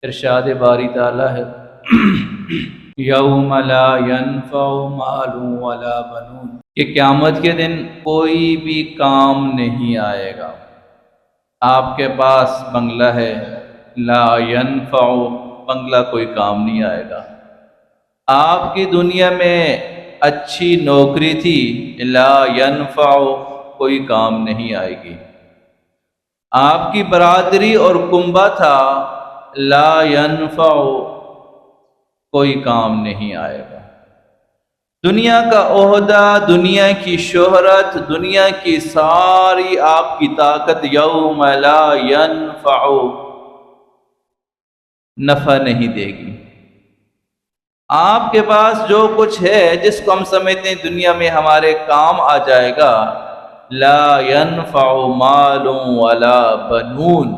ارشاد باری تعالیٰ ہے یوم لا ینفع مال ولا بنون، کہ قیامت کے دن کوئی بھی کام نہیں آئے گا۔ آپ کے پاس بنگلہ ہے، لا ینفع، بنگلہ کوئی کام نہیں آئے گا۔ آپ کی دنیا میں اچھی نوکری تھی، لا ینفع، کوئی کام نہیں آئے گی۔ آپ کی برادری اور کنبہ تھا، لا ینفع، کوئی کام نہیں آئے گا۔ دنیا کا عہدہ، دنیا کی شہرت، دنیا کی ساری آپ کی طاقت یوم لا ینفع، نفع نہیں دے گی۔ آپ کے پاس جو کچھ ہے، جس کو ہم سمجھتے ہیں دنیا میں ہمارے کام آ جائے گا، لا ینفع مال ولا بنون،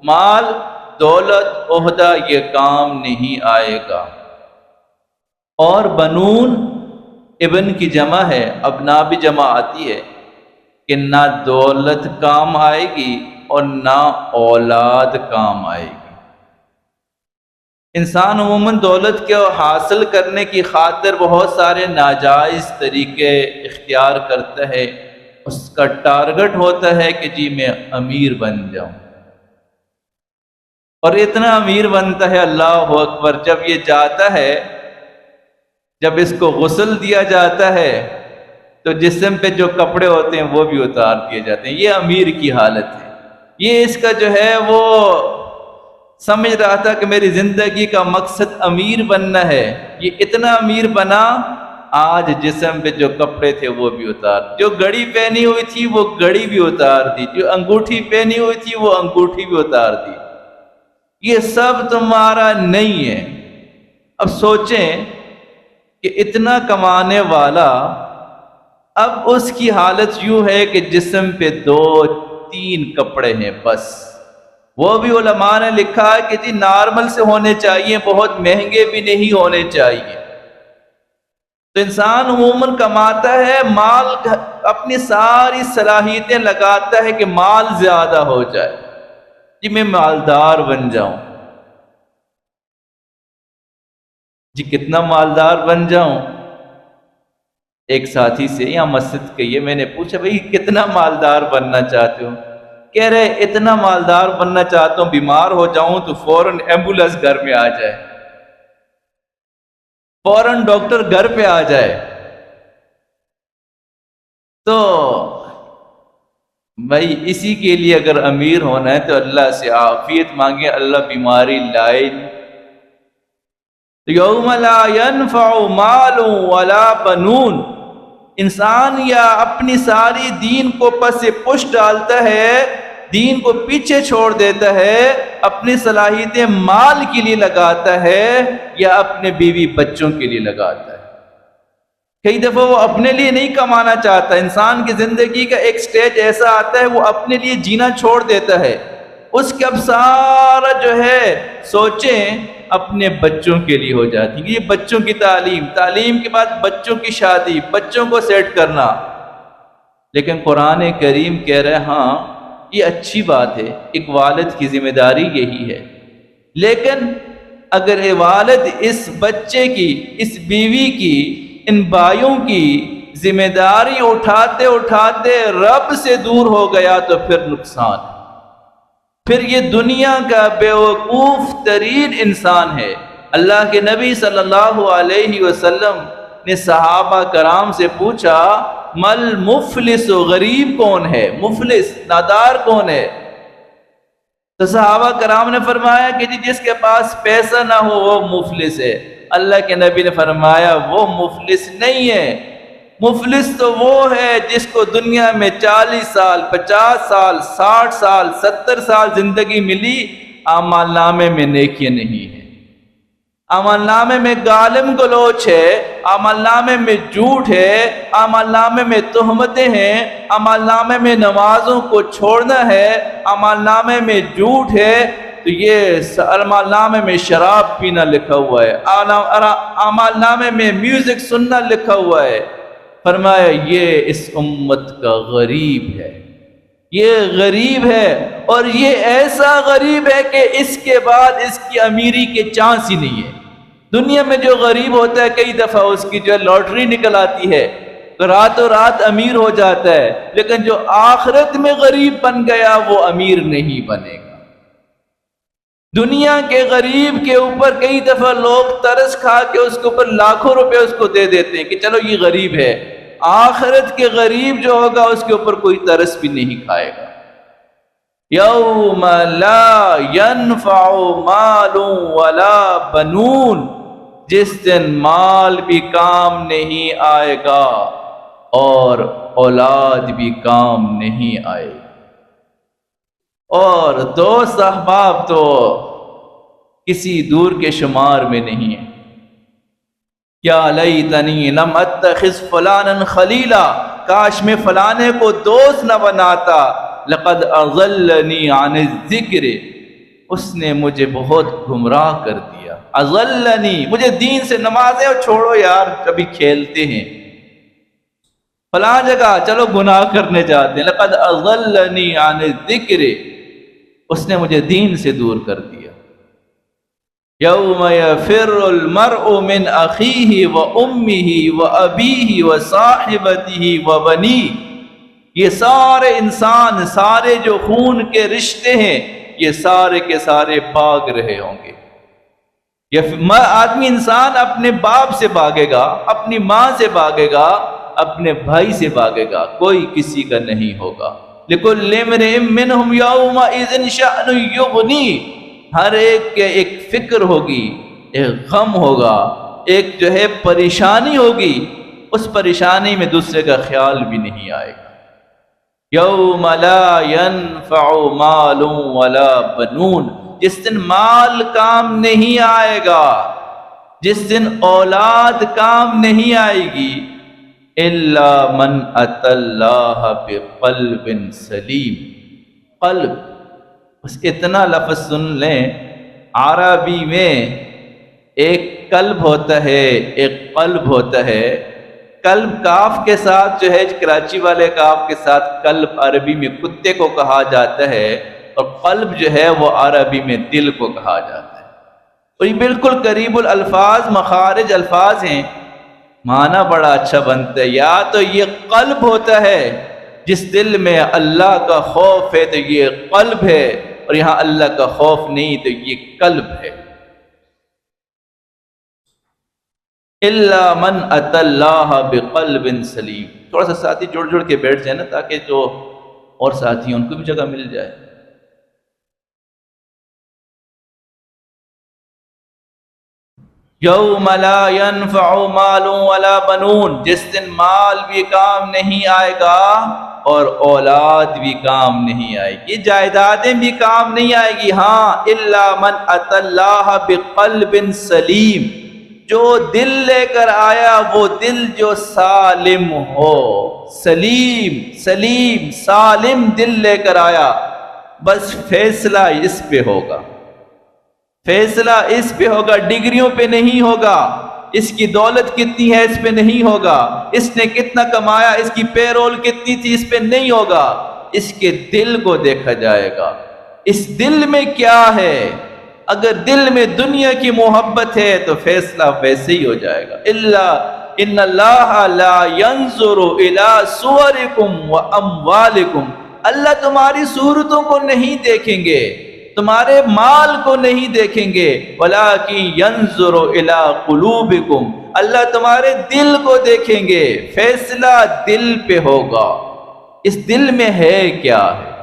مال، دولت، عہدہ، یہ کام نہیں آئے گا۔ اور بنون ابن کی جمع ہے، ابنا بھی جمع آتی ہے، کہ نہ دولت کام آئے گی اور نہ اولاد کام آئے گی۔ انسان عموماً دولت کو حاصل کرنے کی خاطر بہت سارے ناجائز طریقے اختیار کرتا ہے۔ اس کا ٹارگٹ ہوتا ہے کہ جی میں امیر بن جاؤں، اور اتنا امیر بنتا ہے، اللہ اکبر، جب یہ جاتا ہے، جب اس کو غسل دیا جاتا ہے تو جسم پہ جو کپڑے ہوتے ہیں وہ بھی اتار دیے جاتے ہیں۔ یہ امیر کی حالت ہے۔ یہ اس کا جو ہے وہ سمجھ رہا تھا کہ میری زندگی کا مقصد امیر بننا ہے، یہ اتنا امیر بنا، آج جسم پہ جو کپڑے تھے وہ بھی اتار، جو گھڑی پہنی ہوئی تھی وہ گھڑی بھی اتار دی، جو انگوٹھی پہنی ہوئی تھی وہ انگوٹھی بھی اتار دی۔ یہ سب تمہارا نہیں ہے۔ اب سوچیں کہ اتنا کمانے والا، اب اس کی حالت یوں ہے کہ جسم پہ 2-3 کپڑے ہیں بس۔ وہ بھی علماء نے لکھا ہے کہ جی نارمل سے ہونے چاہیے، بہت مہنگے بھی نہیں ہونے چاہیے۔ تو انسان عموماً کماتا ہے، مال، اپنی ساری صلاحیتیں لگاتا ہے کہ مال زیادہ ہو جائے، جی میں مالدار بن جاؤں، جی کتنا مالدار بن جاؤں۔ ایک ساتھی سے یہاں مسجد کے یہ میں نے پوچھا، بھئی کتنا مالدار بننا چاہتے ہو؟ کہہ رہے اتنا مالدار بننا چاہتا ہوں، بیمار ہو جاؤں تو فوراً ایمبولنس گھر میں آ جائے، فوراً ڈاکٹر گھر پہ آ جائے۔ تو بھائی اسی کے لیے اگر امیر ہونا ہے تو اللہ سے عافیت مانگے، اللہ بیماری لائے۔ یوم لا ینفع مال ولا بنون، انسان یا اپنی ساری دین کو پس پش ڈالتا ہے، دین کو پیچھے چھوڑ دیتا ہے، اپنی صلاحیتیں مال کے لیے لگاتا ہے یا اپنے بیوی بچوں کے لیے لگاتا ہے۔ کئی دفعہ وہ اپنے لیے نہیں کمانا چاہتا۔ انسان کی زندگی کا ایک سٹیج ایسا آتا ہے وہ اپنے لیے جینا چھوڑ دیتا ہے، اس کے اب سارا جو ہے سوچیں اپنے بچوں کے لیے ہو جاتی ہے۔ یہ بچوں کی تعلیم کے بعد بچوں کی شادی، بچوں کو سیٹ کرنا۔ لیکن قرآن کریم کہہ رہے ہاں یہ اچھی بات ہے، ایک والد کی ذمہ داری یہی ہے، لیکن اگر والد اس بچے کی، اس بیوی کی، ان بھائیوں کی ذمہ داری اٹھاتے اٹھاتے رب سے دور ہو گیا تو پھر نقصان ہے، پھر یہ دنیا کا بیوقوف ترین انسان ہے۔ اللہ کے نبی صلی اللہ علیہ وسلم نے صحابہ کرام سے پوچھا، مل مفلس، غریب کون ہے؟ مفلس، نادار کون ہے؟ تو صحابہ کرام نے فرمایا کہ جس کے پاس پیسہ نہ ہو وہ مفلس ہے۔ اللہ کے نبی نے فرمایا وہ مفلس نہیں ہے، مفلس تو وہ ہے جس کو دنیا میں 40 سال، 50 سال، 60 سال، 70 سال زندگی ملی، اعمال نامے میں نیکیاں نہیں ہیں، اعمال نامے میں گالم گلوچ ہے، اعمال نامے میں جھوٹ ہے، اعمال نامے میں تہمتیں ہیں، اعمال نامے میں نمازوں کو چھوڑنا ہے، اعمال نامے میں جھوٹ ہے، تو یہ اعمال نامے میں شراب پینا لکھا ہوا ہے، اعمال نامے میں میوزک سننا لکھا ہوا ہے۔ فرمایا یہ اس امت کا غریب ہے۔ یہ غریب ہے، اور یہ ایسا غریب ہے کہ اس کے بعد اس کی امیری کے چانس ہی نہیں ہے۔ دنیا میں جو غریب ہوتا ہے کئی دفعہ اس کی جو لاٹری نکل آتی ہے، راتوں رات امیر ہو جاتا ہے، لیکن جو آخرت میں غریب بن گیا وہ امیر نہیں بنے گا۔ دنیا کے غریب کے اوپر کئی دفعہ لوگ ترس کھا کے اس کے اوپر لاکھوں روپے اس کو دے دیتے ہیں کہ چلو یہ غریب ہے، آخرت کے غریب جو ہوگا اس کے اوپر کوئی ترس بھی نہیں کھائے گا۔ یوم لا ينفع مال ولا بنون، جس دن مال بھی کام نہیں آئے گا اور اولاد بھی کام نہیں آئے گی۔ اور دوست احباب تو کسی دور کے شمار میں نہیں ہے۔ یا لیتنی لم اتخذ فلانا خلیلا، کاش میں فلانے کو دوست نہ بناتا، لقد اضلنی عن الذکر، اس نے مجھے بہت گمراہ کر دیا۔ اضلنی، مجھے دین سے، نمازیں اور چھوڑو یار، کبھی کھیلتے ہیں، فلاں جگہ چلو گناہ کرنے جاتے ہیں، لقد اضلنی عن الذکر، اس نے مجھے دین سے دور کر دیا۔ یوم یفر المرء من اخیہ وامہ وابیہ وصاحبتہ وبنیہ، یہ سارے انسان، سارے جو خون کے رشتے ہیں، یہ سارے کے سارے بھاگ رہے ہوں گے۔ آدمی انسان اپنے باپ سے بھاگے گا، اپنی ماں سے بھاگے گا، اپنے بھائی سے بھاگے گا، کوئی کسی کا نہیں ہوگا۔ لِكُلِّ امْرِئٍ مِّنْهُمْ يَوْمَئِذٍ شَأْنٌ يُغْنِيهِ، ہر ایک کے ایک فکر ہوگی، ایک غم ہوگا، ایک جو ہے پریشانی ہوگی، اس پریشانی میں دوسرے کا خیال بھی نہیں آئے گا۔ یوم لا ينفع مال ولا بنون، جس دن مال کام نہیں آئے گا، جس دن اولاد کام نہیں آئے گی، الا من اتى اللہ بقلب سلیم، قلب، بس اتنا لفظ سن لیں، عربی میں ایک قلب ہوتا ہے، ایک قلب ہوتا ہے۔ قلب کاف کے ساتھ جو ہے، کراچی والے کاف کے ساتھ قلب عربی میں کتے کو کہا جاتا ہے، اور قلب جو ہے وہ عربی میں دل کو کہا جاتا ہے۔ اور یہ بالکل قریب الالفاظ، مخارج الفاظ ہیں، معنی بڑا اچھا بنتا ہے۔ یا تو یہ قلب ہوتا ہے، جس دل میں اللہ کا خوف ہے تو یہ قلب ہے، اور یہاں اللہ کا خوف نہیں تو یہ قلب ہے۔ الا من اتى اللہ بقلب سلیم، تھوڑا سا ساتھی جڑ کے بیٹھ جائے نا، تاکہ جو اور ساتھی ہیں ان کو بھی جگہ مل جائے۔ یوم لا ينفع مال ولا بنون، جس دن مال بھی کام نہیں آئے گا اور اولاد بھی کام نہیں آئے گی، جائیدادیں بھی کام نہیں آئے گی۔ ہاں، الا من اتى اللہ بقلب سلیم، جو دل لے کر آیا وہ دل جو سالم ہو، سلیم سالم دل لے کر آیا، بس فیصلہ اس پہ ہوگا، فیصلہ اس پہ ہوگا، ڈگریوں پہ نہیں ہوگا، اس کی دولت کتنی ہے اس پہ نہیں ہوگا، اس نے کتنا کمایا، اس کی پے رول کتنی تھی اس پہ نہیں ہوگا، اس کے دل کو دیکھا جائے گا، اس دل میں کیا ہے۔ اگر دل میں دنیا کی محبت ہے تو فیصلہ ویسے ہی ہو جائے گا۔ الا ان اللہ لا ينظر الى صورکم واموالکم، اللہ تمہاری صورتوں کو نہیں دیکھیں گے، تمہارے مال کو نہیں دیکھیں گے، وَلَٰكِن يَنظُرُ إِلَىٰ قُلُوبِكُمْ، اللہ تمہارے دل کو دیکھیں گے، فیصلہ دل پہ ہوگا۔ اس دل میں ہے کیا ہے،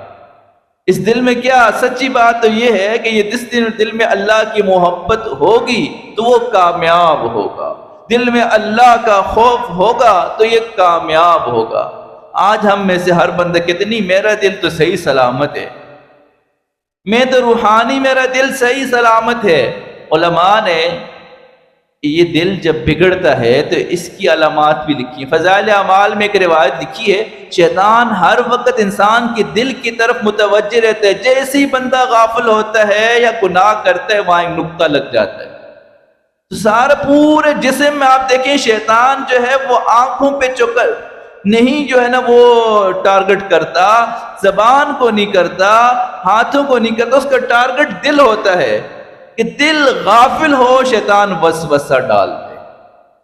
اس دل میں کیا؟ سچی بات تو یہ ہے کہ یہ جس دل میں اللہ کی محبت ہوگی تو وہ کامیاب ہوگا، دل میں اللہ کا خوف ہوگا تو یہ کامیاب ہوگا۔ آج ہم میں سے ہر بندہ کہتے نہیں میرا دل تو صحیح سلامت ہے، میں تو روحانی، میرا دل صحیح سلامت ہے۔ علماء نے یہ دل جب بگڑتا ہے تو اس کی علامات بھی لکھی ہیں۔ فضائل اعمال میں ایک روایت لکھی ہے، شیطان ہر وقت انسان کے دل کی طرف متوجہ رہتا ہے، جیسے ہی بندہ غافل ہوتا ہے یا گناہ کرتا ہے وہاں ایک نقطہ لگ جاتا ہے۔ تو سارے پورے جسم میں آپ دیکھیں شیطان جو ہے وہ آنکھوں پہ چکر نہیں جو ہے نا وہ ٹارگٹ کرتا، زبان کو نہیں کرتا، ہاتھوں کو نہیں کرتا، اس کا ٹارگٹ دل ہوتا ہے کہ دل غافل ہو شیطان وسوسہ ڈال دے،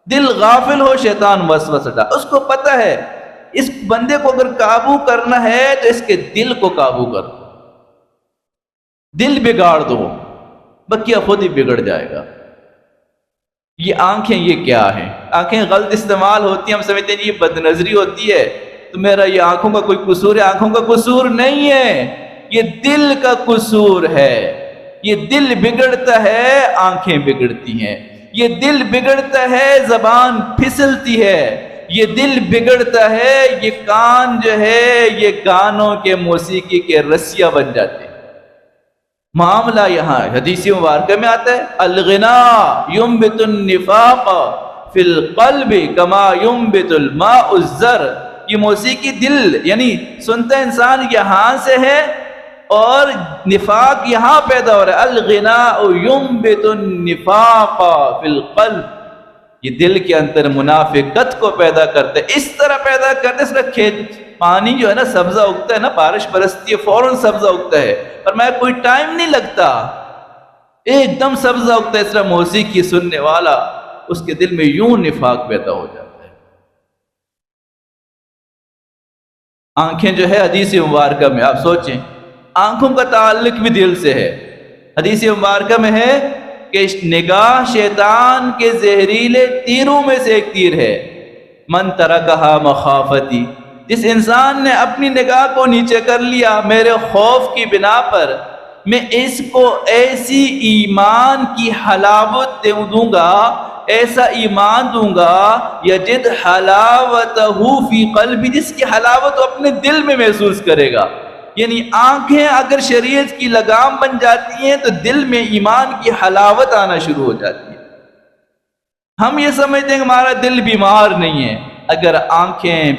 دل غافل ہو شیطان وسوسہ ڈال، اس کو پتہ ہے اس بندے کو اگر قابو کرنا ہے تو اس کے دل کو قابو کر دو، دل بگاڑ دو، بقیہ خود ہی بگڑ جائے گا۔ یہ آنکھیں یہ کیا ہیں؟ آنکھیں غلط استعمال ہوتی ہیں، ہم سمجھتے ہیں یہ بد نظری ہوتی ہے تو میرا یہ آنکھوں کا کوئی قصور ہے، آنکھوں کا قصور نہیں ہے، یہ دل کا قصور ہے، یہ دل بگڑتا ہے آنکھیں بگڑتی ہیں، یہ دل بگڑتا ہے زبان پھسلتی ہے، یہ دل بگڑتا ہے یہ کان جو ہے یہ گانوں کے موسیقی کے رسیا بن جاتے ہیں۔ معاملہ یہاں حدیث مبارکہ میں آتا ہے الغنا ينبت النفاق فی القلب کما ينبت الماء الزر، یہ موسیقی دل یعنی سنتا انسان یہاں سے ہے اور نفاق یہاں پیدا ہو رہا ہے۔ الغناء ينبت النفاق فی القلب، یہ دل کے اندر منافقت کو پیدا کرتا ہے، اس طرح پیدا کرتا ہے اس طرح کھیت پانی جو ہے نا سبزہ اگتا ہے نا، بارش برستی ہے فوراً سبزہ اگتا ہے، اور میں کوئی ٹائم نہیں لگتا ایک دم سبزہ اگتا ہے، اس طرح موسیقی سننے والا اس کے دل میں یوں نفاق پیدا ہو جاتا ہے۔ آنکھیں جو ہے حدیث مبارکہ میں آپ سوچیں، آنکھوں کا تعلق بھی دل سے ہے۔ حدیث مبارکہ میں ہے کہ نگاہ شیطان کے زہریلے تیروں میں سے ایک تیر ہے، من ترکہا مخافتی، جس انسان نے اپنی نگاہ کو نیچے کر لیا میرے خوف کی بنا پر، میں اس کو ایسی ایمان کی حلاوت دوں گا، ایسا ایمان دوں گا یجد حلاوتہ فی قلبی، جس کی حلاوت وہ اپنے دل میں محسوس کرے گا۔ یعنی آنکھیں اگر شریعت کی لگام بن جاتی ہیں تو دل میں ایمان کی حلاوت آنا شروع ہو جاتی ہے۔ ہم یہ سمجھتے ہیں کہ ہمارا دل بیمار نہیں ہے، اگر آنکھیں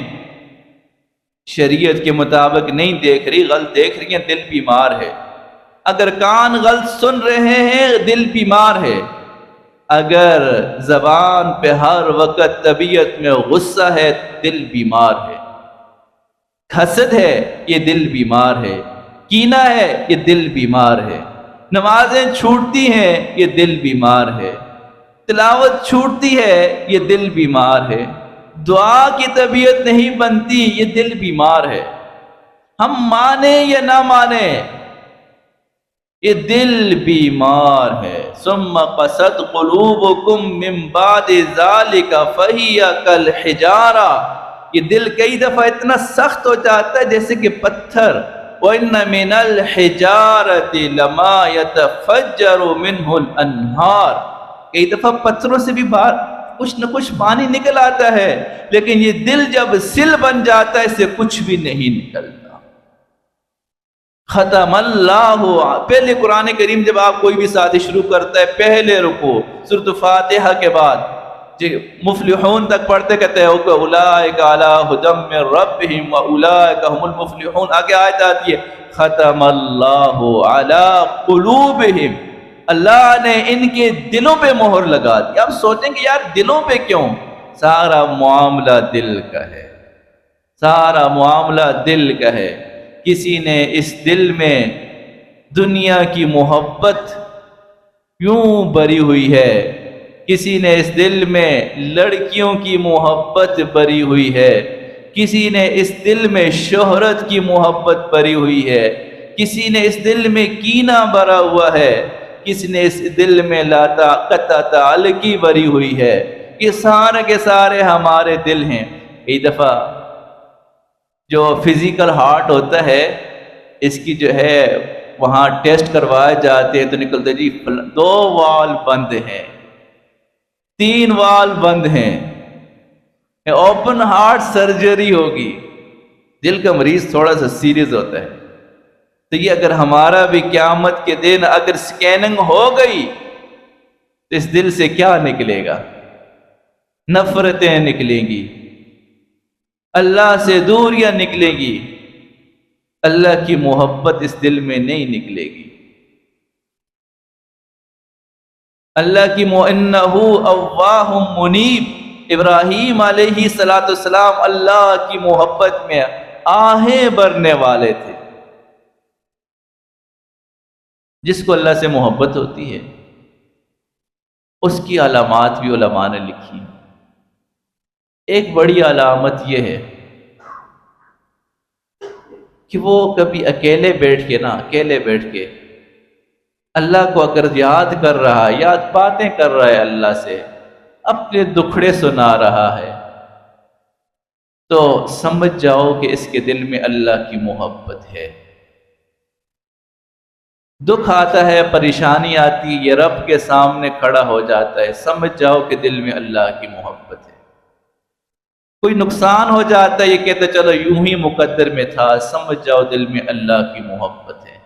شریعت کے مطابق نہیں دیکھ رہی، غلط دیکھ رہی ہیں، دل بیمار ہے۔ اگر کان غلط سن رہے ہیں دل بیمار ہے، اگر زبان پہ ہر وقت طبیعت میں غصہ ہے دل بیمار ہے، حسد ہے یہ دل بیمار ہے، کینہ ہے یہ دل بیمار ہے، نمازیں چھوٹتی ہیں یہ دل بیمار ہے، تلاوت چھوٹتی ہے یہ دل بیمار ہے، دعا کی طبیعت نہیں بنتی یہ دل بیمار ہے۔ ہم مانیں یا نہ مانیں یہ دل بیمار ہے۔ ثم قست قلوبکم من بعد ذلک فہی کالحجارہ، یہ دل کئی دفعہ اتنا سخت ہو جاتا ہے جیسے کہ پتھر، وَإِنَّ مِنَ الْحِجَارَةِ لَمَا يَتَفَجَّرُ مِنْهُ الْأَنْهَارُ، کئی دفعہ پتھروں سے بھی باہر کچھ نہ کچھ پانی نکل آتا ہے، لیکن یہ دل جب سل بن جاتا ہے اس سے کچھ بھی نہیں نکلتا۔ ختم اللہ، پہلے قرآن کریم جب آپ کوئی بھی ساتھی شروع کرتا ہے پہلے رکوع سورۃ فاتحہ کے بعد مفلحون تک پڑھتے کہتے ہیں اولئک علی ھدی من ربہم واولئک هم المفلحون، آگے آیت آتی ہے ختم اللہ علی قلوبہم، اللہ نے ان کے دلوں پہ مہر لگا دی۔ اب سوچیں کہ یار دلوں پہ کیوں؟ سارا معاملہ دل کا ہے، سارا معاملہ دل کا ہے۔ کسی نے اس دل میں دنیا کی محبت یوں بری ہوئی ہے، کسی نے اس دل میں لڑکیوں کی محبت بری ہوئی ہے، کسی نے اس دل میں شہرت کی محبت بری ہوئی ہے، کسی نے اس دل میں کینہ بھرا ہوا ہے، کسی نے اس دل میں قطع تعلقی بری ہوئی ہے۔ یہ سارے کے سارے ہمارے دل ہیں۔ کئی دفعہ جو فزیکل ہارٹ ہوتا ہے اس کی جو ہے وہاں ٹیسٹ کروائے جاتے ہیں تو نکلتے جی 2 وال بند ہیں، 3 وال بند ہیں، اوپن ہارٹ سرجری ہوگی۔ دل کا مریض تھوڑا سا سیریس ہوتا ہے، تو یہ اگر ہمارا بھی قیامت کے دن اگر سکیننگ ہو گئی تو اس دل سے کیا نکلے گا؟ نفرتیں نکلیں گی، اللہ سے دوریاں نکلیں گی، اللہ کی محبت اس دل میں نہیں نکلے گی۔ اللہ کی اِنَّهُ أَوَّاهٌ مُنِيبٌ، ابراہیم علیہ السلام اللہ کی محبت میں آہیں بھرنے والے تھے۔ جس کو اللہ سے محبت ہوتی ہے اس کی علامات بھی علماء نے لکھی۔ ایک بڑی علامت یہ ہے کہ وہ کبھی اکیلے بیٹھ کے اللہ کو اگر یاد کر رہا ہے، یاد باتیں کر رہا ہے اللہ سے، اپنے دکھڑے سنا رہا ہے، تو سمجھ جاؤ کہ اس کے دل میں اللہ کی محبت ہے۔ دکھ آتا ہے، پریشانی آتی، یہ رب کے سامنے کھڑا ہو جاتا ہے، سمجھ جاؤ کہ دل میں اللہ کی محبت ہے۔ کوئی نقصان ہو جاتا ہے، یہ کہتا چلو یوں ہی مقدر میں تھا، سمجھ جاؤ دل میں اللہ کی محبت ہے۔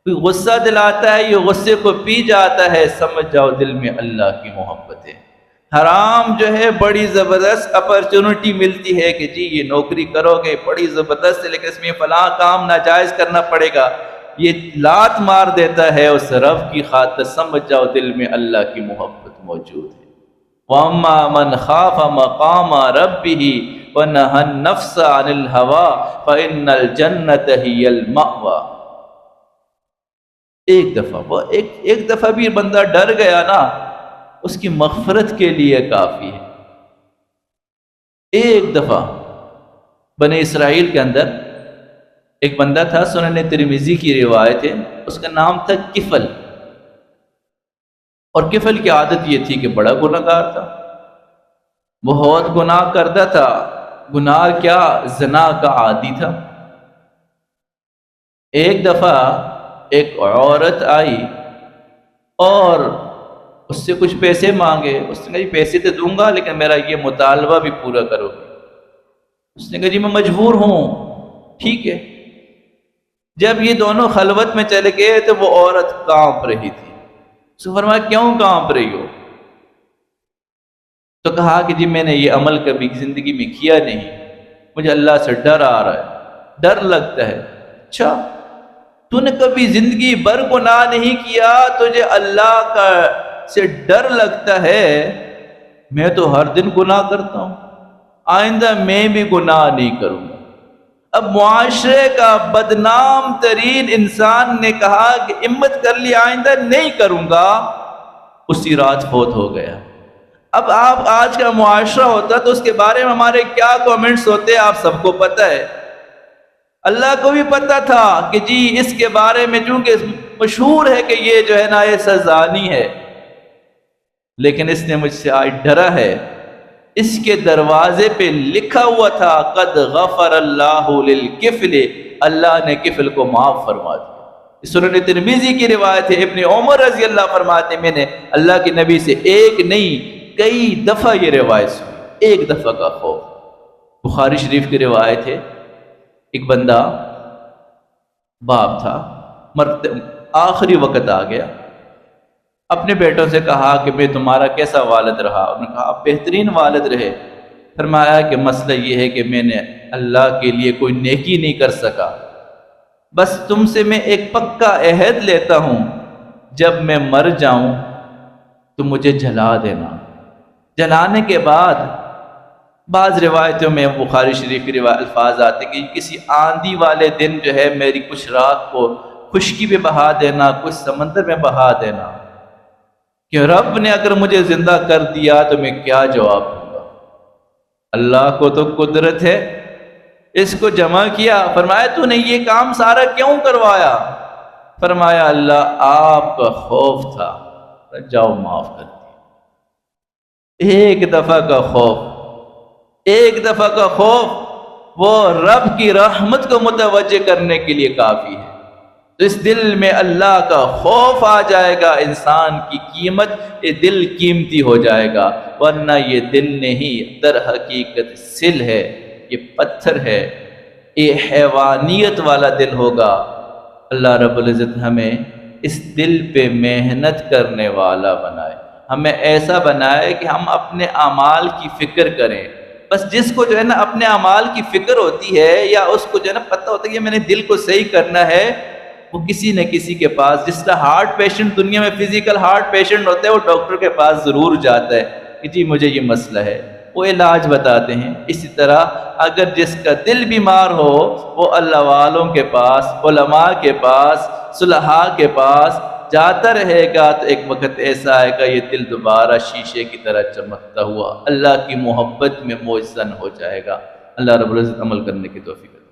کوئی غصہ دلاتا ہے، یہ غصے کو پی جاتا ہے، سمجھ جاؤ دل میں اللہ کی محبت ہے۔ حرام جو ہے بڑی زبردست اپرچونٹی ملتی ہے کہ جی یہ نوکری کرو گے بڑی زبردست ہے، لیکن اس میں فلاں کام ناجائز کرنا پڑے گا، یہ لات مار دیتا ہے اس رب کی خاطر، سمجھ جاؤ دل میں اللہ کی محبت موجود ہے۔ وَأَمَّا مَنْ خَافَ مَقَامَ رَبِّهِ وَنَهَى النَّفْسَ عَنِ الْهَوَىٰ فَإِنَّ الْجَنَّةَ هِيَ الْمَأْوَىٰ۔ ایک دفعہ بھی بندہ ڈر گیا نا، اس کی مغفرت کے لیے کافی ہے۔ ایک دفعہ بنی اسرائیل کے اندر ایک بندہ تھا، سنن ترمذی کی روایت ہے، اس کا نام تھا کفل، اور کفل کی عادت یہ تھی کہ بڑا گناہ گار تھا، بہت گناہ کرتا تھا، گناہ کیا زنا کا عادی تھا۔ ایک دفعہ ایک عورت آئی اور اس سے کچھ پیسے مانگے، اس نے کہا جی پیسے تو دوں گا لیکن میرا یہ مطالبہ بھی پورا کرو گے۔ اس نے کہا جی میں مجبور ہوں، ٹھیک ہے۔ جب یہ دونوں خلوت میں چلے گئے تو وہ عورت کانپ رہی تھی۔ اس نے فرمایا کیوں کانپ رہی ہو؟ تو کہا کہ جی میں نے یہ عمل کبھی زندگی میں کیا نہیں، مجھے اللہ سے ڈر آ رہا ہے، ڈر لگتا ہے۔ اچھا تو نے کبھی زندگی بھر گناہ نہیں کیا، تجھے اللہ کا سے ڈر لگتا ہے؟ میں تو ہر دن گناہ کرتا ہوں، آئندہ میں بھی گناہ نہیں کروں گا۔ اب معاشرے کا بدنام ترین انسان نے کہا کہ ہمت کر لی آئندہ نہیں کروں گا، اسی رات فوت ہو گیا۔ اب آپ آج کا معاشرہ ہوتا تو اس کے بارے میں ہمارے کیا کومنٹس ہوتے آپ سب کو پتہ ہے۔ اللہ کو بھی پتہ تھا کہ جی اس کے بارے میں چونکہ مشہور ہے کہ یہ جو ہے نا یہ زانی ہے، لیکن اس نے مجھ سے آج ڈرا ہے۔ اس کے دروازے پہ لکھا ہوا تھا قد غفر اللہ للکفل، اللہ نے کفل کو معاف فرما دیا۔ سنن ترمذی کی روایت ہے، ابن عمر رضی اللہ فرماتے ہیں میں نے اللہ کے نبی سے ایک نہیں کئی دفعہ یہ روایت سنی، ایک دفعہ کا خوف۔ بخاری شریف کی روایت ہے، ایک بندہ باپ تھا، آخری وقت آ گیا، اپنے بیٹوں سے کہا کہ میں تمہارا کیسا والد رہا؟ انہوں نے کہا آپ بہترین والد رہے۔ فرمایا کہ مسئلہ یہ ہے کہ میں نے اللہ کے لیے کوئی نیکی نہیں کر سکا، بس تم سے میں ایک پکا عہد لیتا ہوں، جب میں مر جاؤں تو مجھے جلا دینا۔ جلانے کے بعد بعض روایتوں میں بخاری شریف کی الفاظ آتے کہ کسی آندھی والے دن جو ہے میری کچھ رات کو خشکی میں بہا دینا، کچھ سمندر میں بہا دینا، کہ رب نے اگر مجھے زندہ کر دیا تو میں کیا جواب دوں گا؟ اللہ کو تو قدرت ہے۔ اس کو جمع کیا، فرمایا تو نے یہ کام سارا کیوں کروایا؟ فرمایا اللہ آپ کا خوف تھا، جاؤ معاف کر دیا۔ ایک دفعہ کا خوف، ایک دفعہ کا خوف وہ رب کی رحمت کو متوجہ کرنے کے لیے کافی ہے۔ تو اس دل میں اللہ کا خوف آ جائے گا، انسان کی قیمت، یہ دل قیمتی ہو جائے گا، ورنہ یہ دل نہیں، در حقیقت سل ہے، یہ پتھر ہے، یہ حیوانیت والا دل ہوگا۔ اللہ رب العزت ہمیں اس دل پہ محنت کرنے والا بنائے، ہمیں ایسا بنائے کہ ہم اپنے اعمال کی فکر کریں۔ بس جس کو جو ہے نا اپنے اعمال کی فکر ہوتی ہے، یا اس کو جو ہے نا پتہ ہوتا ہے کہ میں نے دل کو صحیح کرنا ہے، وہ کسی نہ کسی کے پاس، جس طرح ہارٹ پیشنٹ دنیا میں فزیکل ہارٹ پیشنٹ ہوتا ہے، وہ ڈاکٹر کے پاس ضرور جاتا ہے کہ جی مجھے یہ مسئلہ ہے، وہ علاج بتاتے ہیں۔ اسی طرح اگر جس کا دل بیمار ہو وہ اللہ والوں کے پاس، علماء کے پاس، صلحاء کے پاس جاتا رہے گا تو ایک وقت ایسا آئے گا یہ دل دوبارہ شیشے کی طرح چمکتا ہوا اللہ کی محبت میں معزن ہو جائے گا۔ اللہ رب العزت عمل کرنے کی توفیق۔